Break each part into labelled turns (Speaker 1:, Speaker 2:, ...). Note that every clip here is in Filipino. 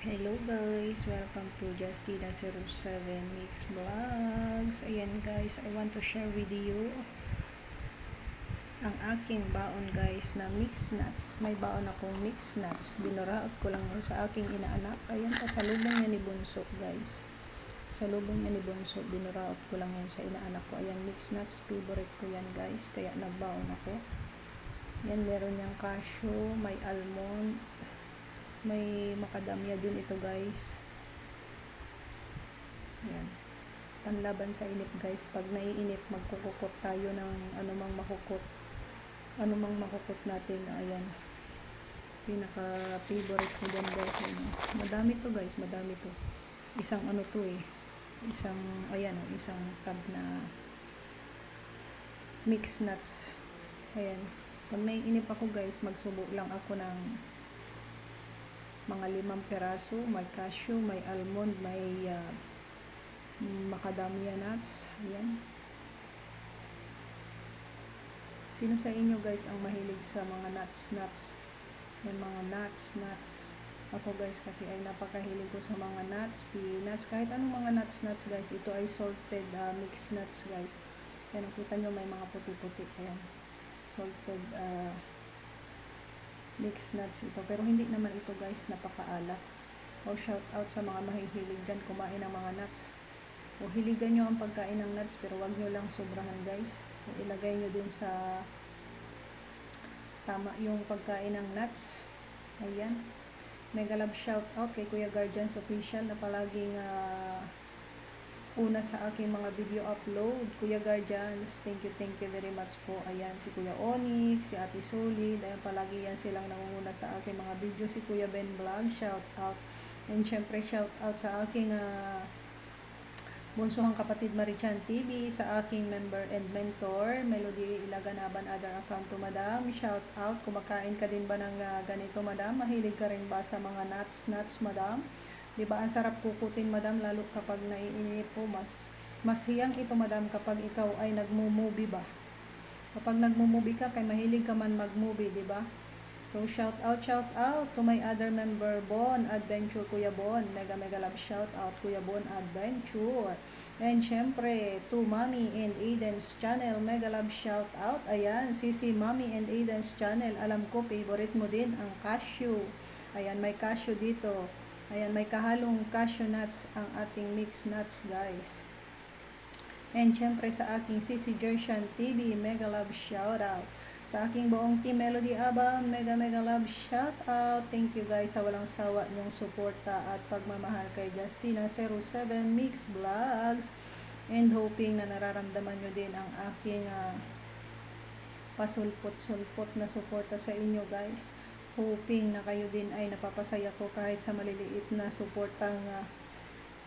Speaker 1: Hello guys, welcome to Justina07 Mix Vlogs. Ayan guys, I want to share with you ang aking baon guys na mix nuts. May baon akong mix nuts. Binuraot ko lang yan sa aking inaanak. Ayan, pasalubong niya ni Bunso guys. Salubong niya ni Bunso, binuraot ko lang yan sa inaanak ko. Ayan, mix nuts, favorite ko yan guys. Kaya nagbaon ako. Yan, meron niyang cashew, may almond, may macadamia din ito guys. Yan, panlaban sa init guys. Pag naiinit, magkukukot tayo ng anumang makukot natin. Ayan, pinaka favorite ko dyan guys. Madami to guys, madami to. Isang ano to isang, ayan, isang tub na mix nuts. Ayan, pag naiinip ako guys, magsubo lang ako ng mga 5 peraso. May cashew, may almond, may macadamia nuts. Ayan. Sino sa inyo guys ang mahilig sa mga nuts? May mga nuts. Ako guys kasi ay napakahilig ko sa mga nuts, peanuts, kahit anong mga nuts guys. Ito ay salted mixed nuts guys. Ayan, nakita nyo may mga puti-puti. Ayan, salted mixed nuts ito, pero hindi naman ito guys napakaalat. Shout out sa mga mahihilig dyan kumain ng mga nuts. Hiligan nyo ang pagkain ng nuts, pero wag nyo lang sobrahan guys. Ilagay nyo din sa tama yung pagkain ng nuts. Ayan, mega love shout out kay Kuya Guardians Official na palaging una sa aking mga video upload. Kuya Guardians, thank you very much po. Ayan, si Kuya Onyx, si Ate Solid, ayan, palagi yan silang nangunguna sa aking mga video. Si Kuya Ben Vlog, shout out. And syempre shout out sa aking bunsuhang kapatid Marichan TV, sa aking member and mentor Melody Ilaganaban, other account to madam. Shout out, kumakain ka din ba ng ganito madam? Mahilig ka rin ba sa mga nuts madam? Diba, ang sarap kukutin madam, lalo kapag naiinip po. Mas hiyang ito madam kapag ikaw ay nagmo-movie ba. Kapag nagmo-movie ka, kay mahilig ka man mag-movie, diba? So shout out to my other member Bon Adventure, Kuya Bon, mega love shout out Kuya Bon Adventure. And syempre to Mommy and Aiden's channel, mega love shout out. Ayan, Sisi Mommy and Aiden's channel, alam ko favorite mo din ang cashew. Ayan, may cashew dito. Ayan, may kahalong cashew nuts ang ating mixed nuts guys. And syempre sa aking Sisi Jershan TV, mega love shout out. Sa aking buong team Melody Aba, mega love shout out. Thank you guys sa walang sawa nyong suporta at pagmamahal kay Justina07 Mix Vlogs. And hoping na nararamdaman nyo din ang aking pasulpot-sulpot na suporta sa inyo guys. Hoping na kayo din ay napapasaya ko kahit sa maliliit na suportang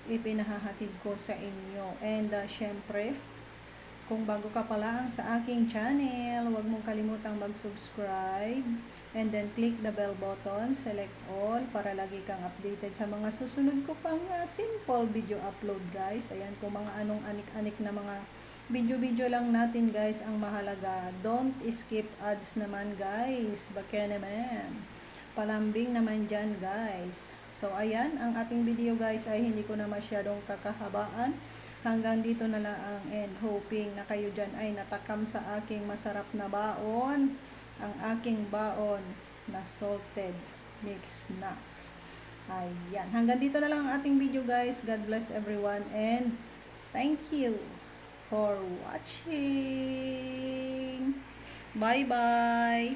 Speaker 1: ipinahahatid ko sa inyo. And syempre, kung bago ka pa lang sa aking channel, huwag mong kalimutang mag-subscribe and then click the bell button, select all para lagi kang updated sa mga susunod ko pang simple video upload guys. Ayan, kung mga anong anik-anik na mga video lang natin guys ang mahalaga. Don't skip ads naman guys. Baka naman, palambing naman dyan guys. So ayan, ang ating video guys ay hindi ko na masyadong kakahabaan. Hanggang dito na lang, and hoping na kayo dyan ay natakam sa aking masarap na baon. Ang aking baon na salted mixed nuts. Ayan, hanggang dito na lang ang ating video guys. God bless everyone and thank you for watching. Bye bye.